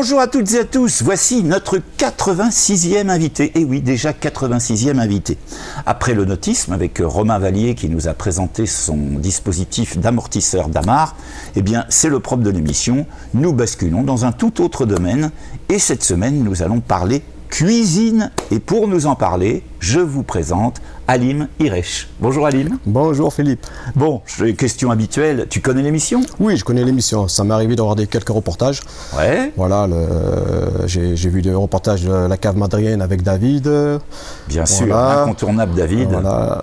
Bonjour à toutes et à tous, voici notre 86e invité. Et oui, déjà 86e invité. Après le nautisme, avec Romain Vallier qui nous a présenté son dispositif d'amortisseur d'amarre, eh bien c'est le propre de l'émission. Nous basculons dans un tout autre domaine. Et cette semaine, nous allons parler cuisine. Et pour nous en parler, je vous présente Halim Irech. Bonjour Halim. Bonjour Philippe. Bon, question habituelle, tu connais l'émission ? Oui, je connais l'émission. Ça m'est arrivé de regarder quelques reportages. Ouais. Voilà, j'ai vu des reportages de la cave madrienne avec David. Bien sûr, l'incontournable David. Voilà,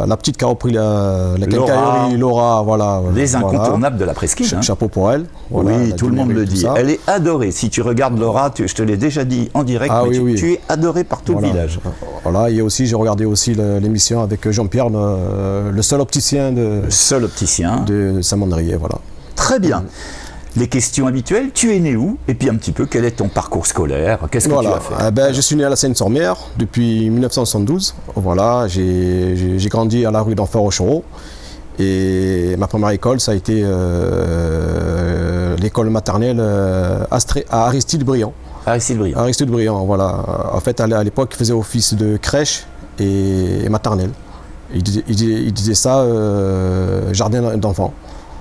la petite carrosserie, la quincaillerie Laura, voilà. Les incontournables de la presqu'île. Hein. Chapeau pour elle. Voilà, oui, tout le monde le dit. Elle est adorée. Si tu regardes Laura, je te l'ai déjà dit en direct, mais tu es adorée par tout le village. Voilà, et aussi, j'ai regardé aussi l'émission avec Jean-Pierre, le seul opticien de Saint-Mandrier, voilà. Très bien. Les questions habituelles, tu es né où? Et puis un petit peu, quel est ton parcours scolaire? Qu'est-ce que tu as fait? Je suis né à la Seine-sur-Mer depuis 1972. Voilà, j'ai grandi à la rue d'Enfer-Rochereau. Et ma première école, ça a été l'école maternelle à Aristide-Briand. Aristide-Briand, voilà. En fait, à l'époque, il faisait office de crèche et maternelle. Il disait ça, jardin d'enfants.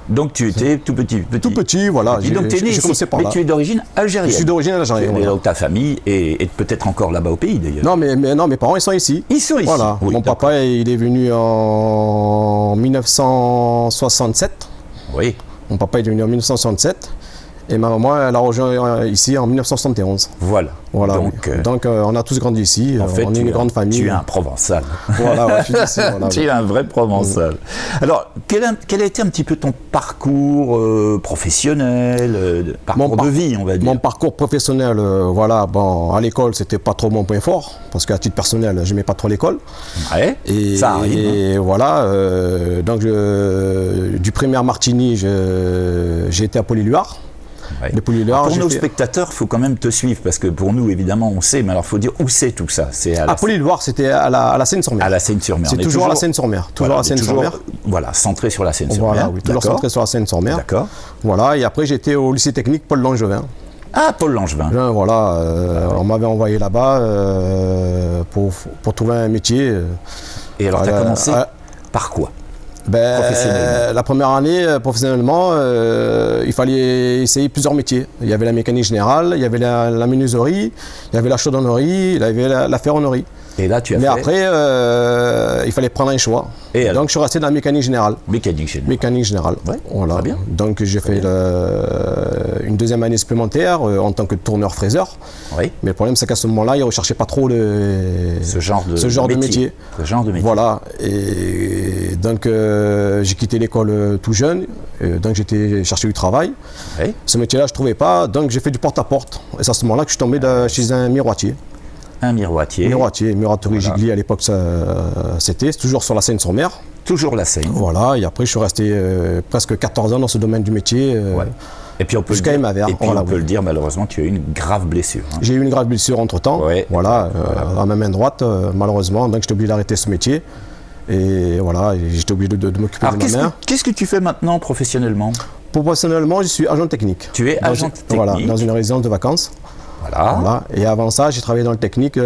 Donc tu étais tout petit. Tout petit, voilà. Donc tu es né ici, mais tu es d'origine algérienne. Je suis d'origine algérienne. Et donc ta famille est peut-être encore là-bas au pays d'ailleurs. Non, mais mes parents ils sont ici. Ils sont ici. Voilà. Oui, mon papa il est venu en 1967. Oui. Mon papa est venu en 1967. Et ma maman, elle a rejoint ici en 1971. Voilà. Donc on a tous grandi ici. En fait, on est une grande famille. Tu es un Provençal. Voilà, je suis ici. Voilà, tu es un vrai Provençal. Alors, quel a été un petit peu ton parcours professionnel, parcours de vie, on va dire? Mon parcours professionnel, à l'école, c'était pas trop mon point fort, parce qu'à titre personnel, je n'aimais pas trop l'école. Ouais, ça arrive. Et voilà, donc du primaire Martigny, j'ai été à Polyluard. Ouais. Pour nos spectateurs, il faut quand même te suivre, parce que pour nous, évidemment, on sait, mais alors il faut dire où c'est tout ça. À Polyluard, c'était à la Seine-sur-Mer. À la Seine-sur-Mer. C'est toujours à la Seine-sur-Mer. Toujours à la Seine-sur-Mer. Voilà, centré sur la Seine-sur-Mer. Voilà, oui, toujours centré sur la Seine-sur-Mer. D'accord. Voilà, et après, j'étais au lycée technique Paul Langevin. Ah, Paul Langevin. Voilà, on m'avait envoyé là-bas pour trouver un métier. Et alors, tu as commencé par quoi? La première année, professionnellement, il fallait essayer plusieurs métiers. Il y avait la mécanique générale, il y avait la menuiserie, il y avait la chaudronnerie, il y avait la ferronnerie. Et là, tu as fait... après, il fallait prendre un choix. Donc, je suis resté dans la mécanique générale. Mécanique générale. Ouais, voilà. Très bien. Donc, j'ai fait une deuxième année supplémentaire en tant que tourneur-fraiseur. Oui. Mais le problème, c'est qu'à ce moment-là, ils ne recherchaient pas trop ce genre de métier. Voilà. Et donc, j'ai quitté l'école tout jeune. Donc, j'étais chercher du travail. Oui. Ce métier-là, je ne trouvais pas. Donc, j'ai fait du porte-à-porte. Et c'est à ce moment-là que je suis tombé chez un miroitier. Un miroitier. Miroiterie Gigli à l'époque, c'était toujours sur la Seine-sur-Mer. Toujours la Seine. Voilà, et après je suis resté presque 14 ans dans ce domaine du métier. Et puis on peut le dire, malheureusement, tu as eu une grave blessure. Hein. J'ai eu une grave blessure entre-temps, à ma main droite, malheureusement, donc j'étais obligé d'arrêter ce métier. Et voilà, j'étais obligé de m'occuper de ma main. Qu'est-ce que tu fais maintenant professionnellement? Professionnellement, je suis agent technique. Tu es agent technique? Voilà, dans une résidence de vacances. Voilà. Et avant ça, j'ai travaillé dans le technique à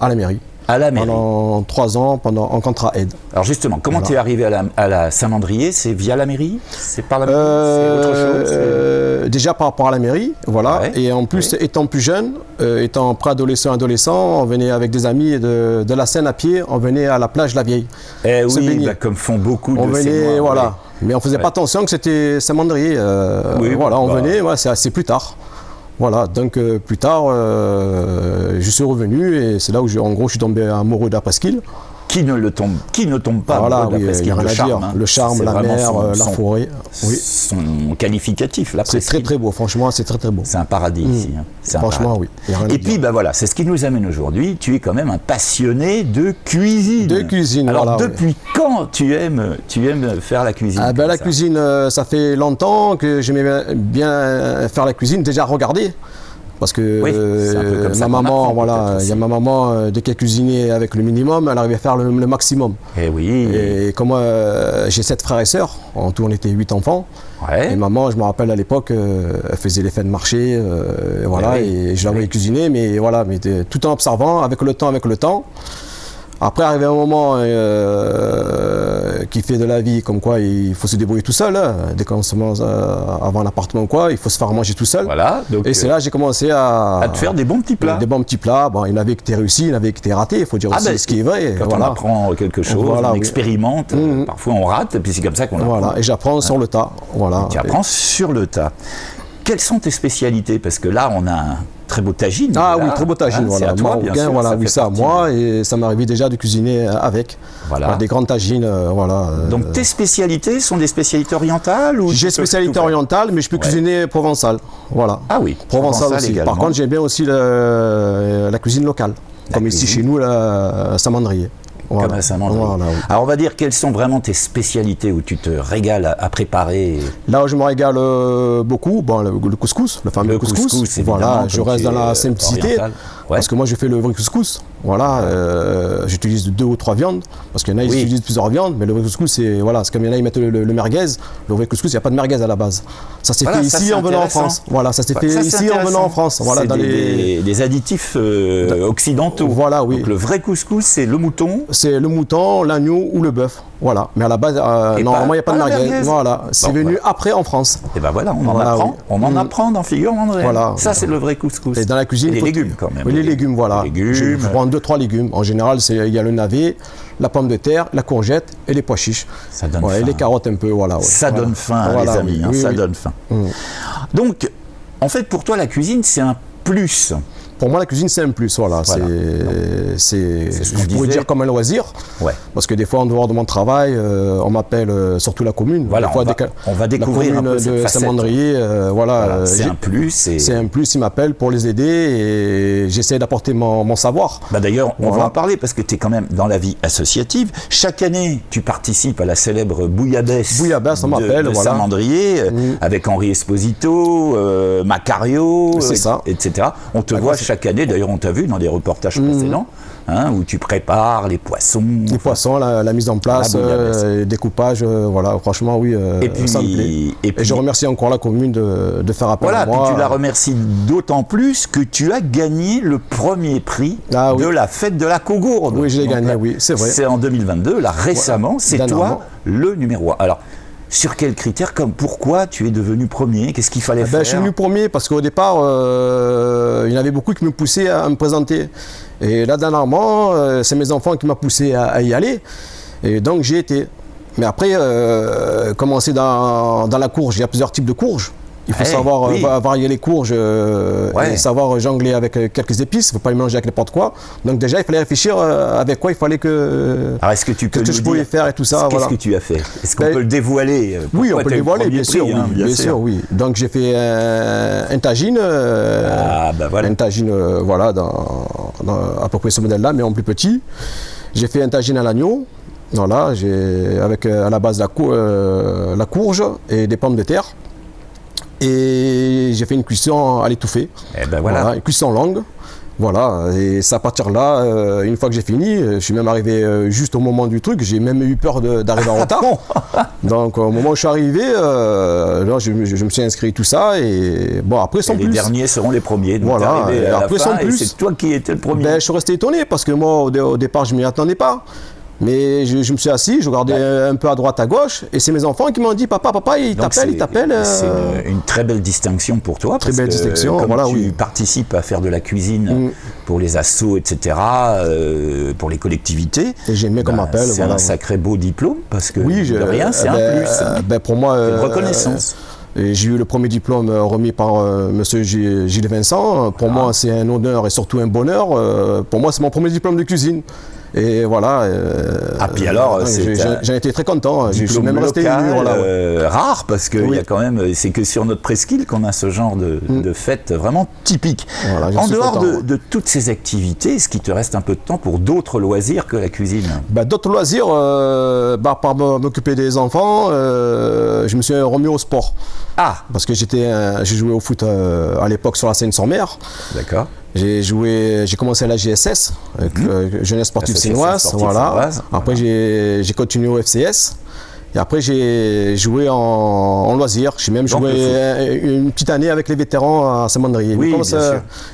la mairie. À la mairie. Pendant 3 ans, en contrat aide. Alors justement, comment tu es arrivé à la Saint-Mandrier? C'est via la mairie? C'est par la mairie? C'est autre chose? Déjà par rapport à la mairie, voilà. Ouais. Et en plus, étant plus jeune, étant préadolescent, on venait avec des amis de la Seine à pied, on venait à la plage La Vieille. Comme font beaucoup de Sénois. Voilà. Mais on ne faisait pas attention que c'était Saint-Mandrier. On venait, c'est assez plus tard. Voilà, donc plus tard, je suis revenu et c'est là où je suis tombé amoureux de la presqu'île. Qui ne tombe pas amoureux de la presqu'île, le charme, la mer, la forêt. Son qualificatif, la presqu'île. C'est très très beau, franchement, c'est très très beau. C'est un paradis ici. Hein. Franchement, oui. Et puis, c'est ce qui nous amène aujourd'hui. Tu es quand même un passionné de cuisine. Alors, depuis quand tu aimes faire la cuisine? La cuisine, ça fait longtemps que j'aimais bien faire la cuisine, déjà regarder. Parce que ma maman, voilà, il y a ma maman, dès qu'elle cuisinait avec le minimum, elle arrivait à faire le maximum. Et oui. Et comme j'ai 7 frères et sœurs, en tout on était 8 enfants. Ouais. Et maman, je me rappelle à l'époque, elle faisait les fêtes de marché, voilà, et je la voyais cuisiner, mais voilà, mais tout en observant, avec le temps. Après, arrivé un moment qui fait de la vie, comme quoi il faut se débrouiller tout seul. Hein. Dès qu'on commence à avoir un appartement, quoi, il faut se faire manger tout seul. Voilà, donc, et c'est là que j'ai commencé à te faire des bons petits plats. Des bons petits plats. Bon, il y en avait qui étaient réussis, il y en avait qui étaient ratés. Il faut dire aussi ce qui est vrai. Quand on apprend quelque chose, on expérimente, parfois on rate, et puis c'est comme ça qu'on apprend. Voilà, et j'apprends sur le tas. Voilà. Tu apprends sur le tas. Quelles sont tes spécialités? Parce que là, on a un très beau tagine. Ah oui, très beau tagine, voilà. C'est à toi, bien sûr. Voilà, oui, c'est à moi, et ça m'arrivait déjà de cuisiner avec. Voilà. Des grandes tagines, voilà. Donc tes spécialités sont des spécialités orientales ou j'ai spécialité orientale, mais je peux cuisiner provençale. Voilà. Ah oui, provençale aussi. Également. Par contre, j'aime bien aussi la cuisine locale, comme ici chez nous, la Saint-Mandrier. Voilà. Comme à Saint-Mandrier. Voilà, oui. Alors on va dire quelles sont vraiment tes spécialités où tu te régales à préparer. Là où je me régale beaucoup, bon, le couscous, le fameux couscous. Voilà, je reste dans la simplicité. Parce que moi je fais le vrai couscous. Voilà, j'utilise 2 ou 3 viandes, parce qu'il y en a qui utilisent plusieurs viandes, mais le vrai couscous c'est comme il y en a ils mettent le merguez. Le vrai couscous, il n'y a pas de merguez à la base. Ça s'est fait ici en venant en France. Voilà, ça s'est fait ici en venant en France. Voilà, dans des additifs occidentaux. Voilà, oui. Donc le vrai couscous, c'est le mouton. C'est le mouton, l'agneau ou le bœuf. Voilà, mais à la base, normalement, il n'y a pas de merguez. Voilà, c'est venu après en France. Et ben voilà, on en apprend. Oui. On en apprend dans Figure André. Voilà. Ça, c'est le vrai couscous. Et dans la cuisine, les légumes quand même. Oui, les légumes, voilà. Je prends 2-3 légumes. En général, il y a le navet, la pomme de terre, la courgette et les pois chiches. Ça donne faim. Et les carottes un peu, voilà. Ça donne faim, les amis. Ça donne faim. Donc, en fait, pour toi, la cuisine, c'est un plus. Pour moi, la cuisine, c'est un plus. Voilà. Je pourrais dire comme un loisir. Ouais. Parce que des fois, en dehors de mon travail, on m'appelle, surtout la commune. Voilà, on va découvrir la commune de Saint-Mandrier. Voilà, c'est un plus. C'est un plus, ils m'appellent pour les aider et j'essaie d'apporter mon savoir. D'ailleurs, on va en parler parce que tu es quand même dans la vie associative. Chaque année, tu participes à la célèbre Bouillabaisse de Saint-Mandrier avec Henri Esposito, Macario, etc. On te voit chaque année, d'ailleurs on t'a vu dans des reportages précédents, où tu prépares les poissons. Les poissons, la mise en place, le découpage, voilà, franchement oui, ça me plaît. Et je remercie encore la commune de faire appel à moi. Puis tu la remercies d'autant plus que tu as gagné le premier prix de la fête de la Cogourde. Oui, je l'ai gagné, oui, c'est vrai. C'est en 2022, là récemment, c'est toi le numéro 1. Alors, sur quels critères, pourquoi tu es devenu premier? Qu'est-ce qu'il fallait faire? Je suis venu premier parce qu'au départ, il y en avait beaucoup qui me poussaient à me présenter. Et là, dernièrement, c'est mes enfants qui m'ont poussé à y aller. Et donc, j'y étais. Mais après, commencer dans la courge, il y a plusieurs types de courges. Il faut savoir varier les courges et savoir jongler avec quelques épices. Il ne faut pas les mélanger avec n'importe quoi. Donc déjà, il fallait réfléchir avec quoi il fallait que... Alors est-ce que tu peux je pouvais faire et tout ça. Qu'est-ce que tu as fait? Est-ce qu'on peut le dévoiler? Oui, on peut le dévoiler, bien sûr. Bien sûr, oui. Donc j'ai fait un tagine. Un tagine, voilà, à peu près ce modèle-là, mais en plus petit. J'ai fait un tagine à l'agneau. Voilà, avec à la base la courge et des pommes de terre. Et j'ai fait une cuisson à l'étouffée. Voilà, une cuisson longue. Voilà, et c'est à partir de là, une fois que j'ai fini, je suis même arrivé juste au moment du truc, j'ai même eu peur d'arriver en retard. Donc au moment où je suis arrivé, là, je me suis inscrit tout ça, et bon, après sans plus. Les derniers seront les premiers, donc voilà, et après sans plus. C'est toi qui étais le premier. Je suis resté étonné, parce que moi au départ je ne m'y attendais pas. Mais je me suis assis, je regardais un peu à droite, à gauche, et c'est mes enfants qui m'ont dit papa, il t'appelle. C'est une très belle distinction pour toi. Très belle distinction, comme voilà, tu participes à faire de la cuisine pour les assos, etc., pour les collectivités. Et j'aimais qu'on m'appelle. C'est un sacré beau diplôme, parce que de rien, c'est un plus. Pour moi, une reconnaissance. J'ai eu le premier diplôme remis par M. Gilles Vincent. Pour moi, c'est un honneur et surtout un bonheur. Pour moi, c'est mon premier diplôme de cuisine. Et voilà. Puis alors, j'en étais très content. Je suis même resté rare parce que y a quand même, c'est que sur notre presqu'île qu'on a ce genre de fête vraiment typique. Voilà, en dehors de toutes ces activités, est-ce qu'il te reste un peu de temps pour d'autres loisirs que la cuisine? D'autres loisirs, par m'occuper des enfants, je me suis remis au sport. Parce que j'ai joué au foot à l'époque sur la Seine-sur-Mer. D'accord. J'ai commencé à la GSS, Jeunesse Sportive Sénoise, voilà. Après j'ai continué au FCS. Et après j'ai joué en loisir. J'ai même joué une petite année avec les vétérans à Saint-Mandrier. Oui,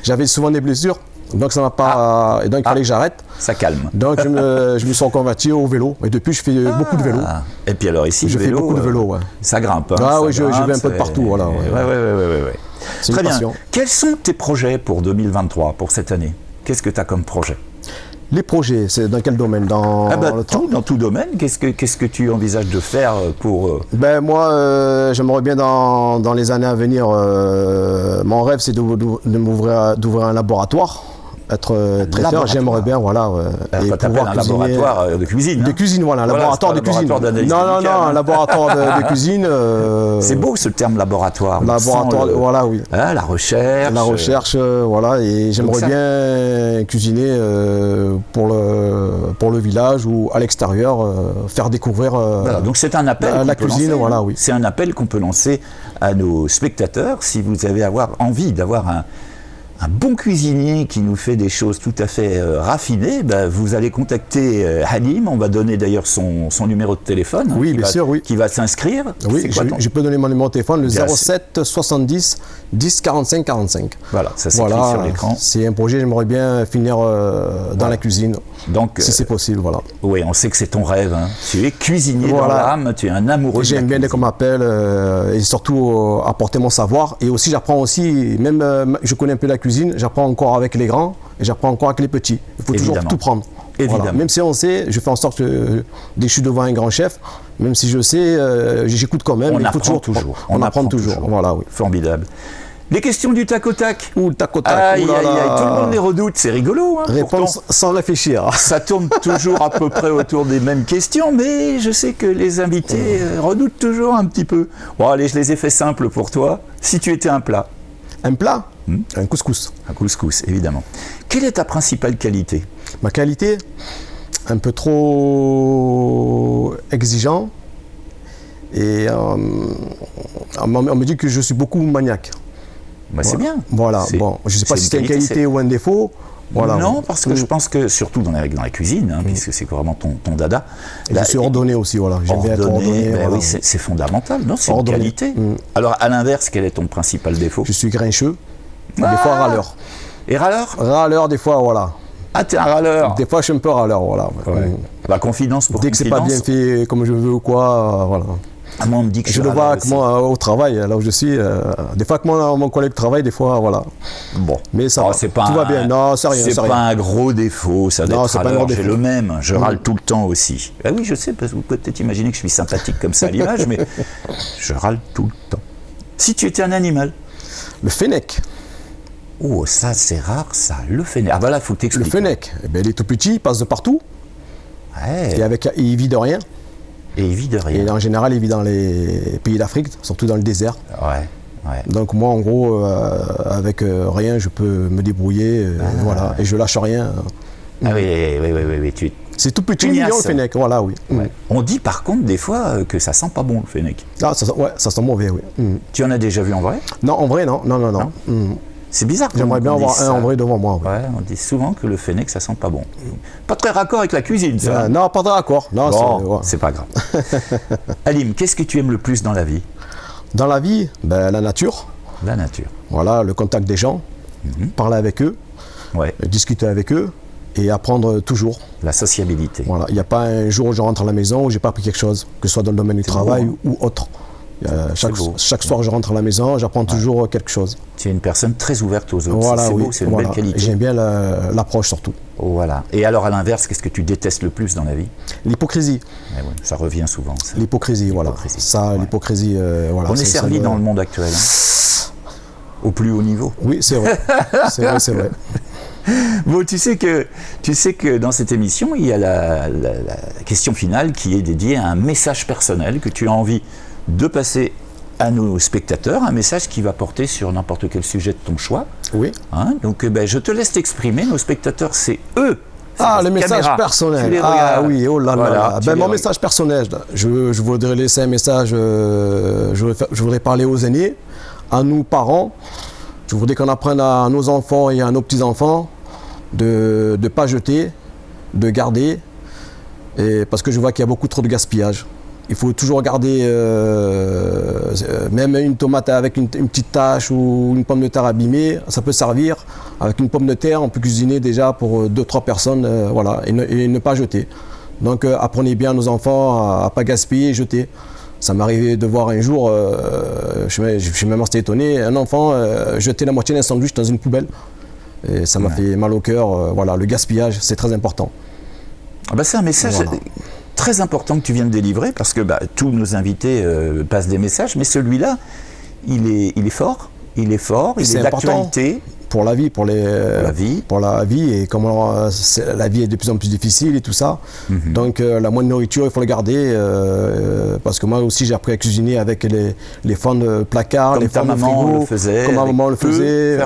j'avais souvent des blessures. Donc ça m'a pas. Et donc il fallait que j'arrête. Ça calme. Donc je me suis reconverti au vélo. Et depuis je fais beaucoup de vélo. Et puis alors ici, je fais beaucoup de vélo. Ça grimpe. Je vais un peu de partout. Voilà. Ouais. Très bien. Quels sont tes projets pour 2023, pour cette année? Qu'est-ce que tu as comme projet? Les projets, c'est dans quel domaine? Dans tout domaine. Qu'est-ce que tu envisages de faire pour... Moi, j'aimerais bien dans les années à venir, mon rêve c'est d'ouvrir un laboratoire. Être traiteur, j'aimerais bien, voilà. Et pouvoir un laboratoire de cuisine. De cuisine, voilà, un laboratoire de cuisine. Non, un laboratoire de cuisine. C'est beau ce terme laboratoire. Laboratoire, voilà, oui. La recherche. La recherche, voilà, et j'aimerais bien cuisiner pour le village ou à l'extérieur, faire découvrir donc c'est un appel la cuisine, voilà, oui. C'est un appel qu'on peut lancer à nos spectateurs si vous avez envie d'avoir un bon cuisinier qui nous fait des choses tout à fait raffinées, vous allez contacter Halim. On va donner d'ailleurs son numéro de téléphone. Oui, bien sûr, oui. Qui va s'inscrire. Oui, je peux donner mon numéro de téléphone, le 07 70 10 45 45. Voilà, ça s'écrit sur l'écran. C'est un projet, j'aimerais bien finir dans la cuisine. Donc, si c'est possible, voilà. Oui, on sait que c'est ton rêve. Hein. Tu es cuisinier dans l'âme, tu es un amoureux. J'aime bien dès qu'on m'appelle et surtout apporter mon savoir. Et aussi, j'apprends aussi, même je connais un peu la cuisine, j'apprends encore avec les grands et j'apprends encore avec les petits. Il faut toujours tout prendre. Voilà. Même si on sait, je fais en sorte que dès que je suis devant un grand chef, même si je sais, j'écoute quand même. On apprend toujours. On apprend toujours. Voilà, oui. Formidable. Les questions du tac au tac. Ou le tac au tac. Aïe, tout le monde les redoute, c'est rigolo. Hein, réponse pourtant, sans réfléchir. Ça tourne toujours à peu près autour des mêmes questions, mais je sais que les invités redoutent toujours un petit peu. Bon, allez, je les ai fait simples pour toi. Si tu étais un plat. Un plat Un couscous. Un couscous, évidemment. Quelle est ta principale qualité? Ma qualité, un peu trop exigeant. Et on me dit que je suis beaucoup maniaque. C'est bien. Voilà, bon, je ne sais pas si c'est une qualité ou un défaut. Voilà. Non, parce que je pense que, surtout dans la cuisine, puisque c'est vraiment ton dada. Et je suis ordonné aussi, voilà. J'aime bien être ordonné. Oui, c'est fondamental, non? C'est une qualité. Alors, à l'inverse, quel est ton principal défaut? Je suis grincheux, des fois râleur. Et râleur? Râleur, des fois, voilà. Ah, t'es un râleur? Des fois, je suis un peu râleur, voilà. La confidence pour dès que c'est pas bien fait comme je veux ou quoi, voilà. Moi, on me dit que je le vois au travail, là où je suis. Des fois, que mon collègue travaille, des fois, voilà. Bon. Mais ça va. Tout va bien. Non, c'est rien. C'est pas un gros défaut, ça d'être râleur. J'ai le même. Je râle tout le temps aussi. Ah oui, je sais, parce que vous pouvez peut-être imaginer que je suis sympathique comme ça à l'image, mais je râle tout le temps. Si tu étais un animal? Le fennec. Oh, ça, c'est rare, ça. Le fennec. Ah, bah là, il faut t'expliquer. Le fennec, il est tout petit, il passe de partout. Ouais. Et il vit de rien. Et il vit de rien. Et en général, il vit dans les pays d'Afrique, surtout dans le désert. Ouais. Donc moi, en gros, avec rien, je peux me débrouiller, voilà, et je lâche rien. Ah oui. C'est tout petit, mignon, le fennec, voilà, oui. Ouais. On dit par contre des fois que ça sent pas bon, le fennec. Ah, ça sent mauvais, oui. Tu en as déjà vu en vrai? Non, en vrai, non. C'est bizarre. J'aimerais bien avoir un en vrai devant moi. Ouais, on dit souvent que le fennec, ça sent pas bon. Pas très raccord avec la cuisine, ça. Non, pas très raccord. Non, c'est pas grave. Halim, qu'est-ce que tu aimes le plus dans la vie? Dans la vie, la nature. La nature. Voilà, le contact des gens, parler avec eux, discuter avec eux et apprendre toujours. La sociabilité. Voilà, il n'y a pas un jour où je rentre à la maison où j'ai pas appris quelque chose, que ce soit dans le domaine du travail ou autre. Chaque soir, je rentre à la maison, j'apprends toujours quelque chose. Tu es une personne très ouverte aux autres. Voilà, c'est beau, c'est une belle qualité. J'aime bien l'approche surtout. Voilà. Et alors, à l'inverse, qu'est-ce que tu détestes le plus dans la vie? L'hypocrisie. Ça revient souvent. Ça. L'hypocrisie, voilà. L'hypocrisie, voilà. On est servi dans le monde actuel, au plus haut niveau. Oui, c'est vrai. c'est vrai. Bon, tu sais que dans cette émission, il y a la question finale qui est dédiée à un message personnel que tu as envie de passer à nos spectateurs, un message qui va porter sur n'importe quel sujet de ton choix. Oui. Hein, donc, je te laisse t'exprimer. Nos spectateurs, c'est eux. Ah, le message personnel. Ah oui, oh là là. Ben, mon message personnel, je voudrais laisser un message, je voudrais parler aux aînés, à nous parents. Je voudrais qu'on apprenne à nos enfants et à nos petits-enfants de ne pas jeter, de garder, parce que je vois qu'il y a beaucoup trop de gaspillage. Il faut toujours garder, même une tomate avec une petite tache ou une pomme de terre abîmée, ça peut servir. Avec une pomme de terre, on peut cuisiner déjà pour 2-3 personnes, voilà, et ne pas jeter. Donc apprenez bien à nos enfants à ne pas gaspiller et jeter. Ça m'est arrivé de voir un jour, je suis même assez étonné, un enfant jeter la moitié d'un sandwich dans une poubelle. Et ça m'a fait mal au cœur. Voilà, le gaspillage, c'est très important. Ah bah c'est un message très important que tu viens de délivrer, parce que tous nos invités passent des messages, mais celui-là, il est fort, il est d'actualité. Pour la vie, pour la vie, et comment la vie est de plus en plus difficile et tout ça. Donc la moindre nourriture, il faut la garder, parce que moi aussi j'ai appris à cuisiner avec les fonds de placard, comme les fonds de frigo, comme ma maman le faisait,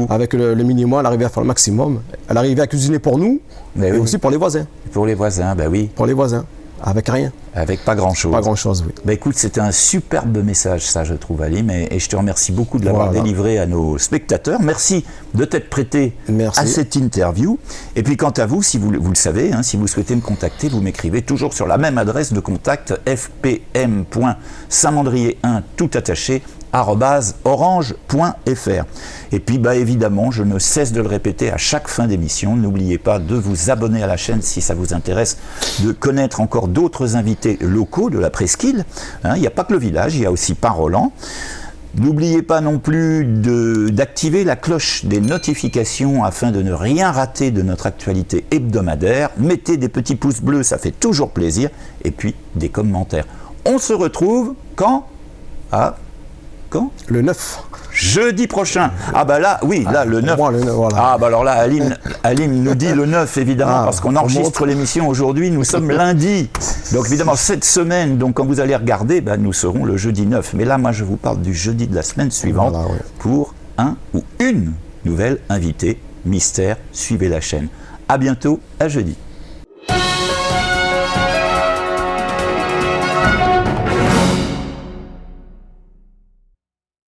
avec le minimum, elle arrivait à faire le maximum. Elle arrivait à cuisiner pour nous, mais aussi pour les voisins. Pour les voisins, oui. Pour les voisins. Avec rien. Avec pas grand-chose. Pas grand-chose, oui. Écoute, c'était un superbe message, ça, je trouve, Alim, et je te remercie beaucoup de l'avoir délivré à nos spectateurs. Merci de t'être prêté à cette interview. Et puis, quant à vous, si vous le savez, si vous souhaitez me contacter, vous m'écrivez toujours sur la même adresse de contact, fpm.saintmandrier1, tout attaché, @orange.fr. Et puis évidemment, je ne cesse de le répéter à chaque fin d'émission, n'oubliez pas de vous abonner à la chaîne si ça vous intéresse, de connaître encore d'autres invités locaux de la Presqu'île. Il n'y a pas que le village, il y a aussi Pain-Rolland. N'oubliez pas non plus d'activer la cloche des notifications afin de ne rien rater de notre actualité hebdomadaire. Mettez des petits pouces bleus, ça fait toujours plaisir. Et puis des commentaires. On se retrouve quand ? Le 9. Jeudi prochain. Le 9. Moi, voilà. Alors là, Alim nous dit le 9, évidemment, parce qu'on enregistre l'émission aujourd'hui, nous sommes lundi. Donc évidemment, cette semaine, donc quand vous allez regarder, nous serons le jeudi 9. Mais là, moi, je vous parle du jeudi de la semaine suivante pour un ou une nouvelle invitée mystère. Suivez la chaîne. À bientôt, à jeudi.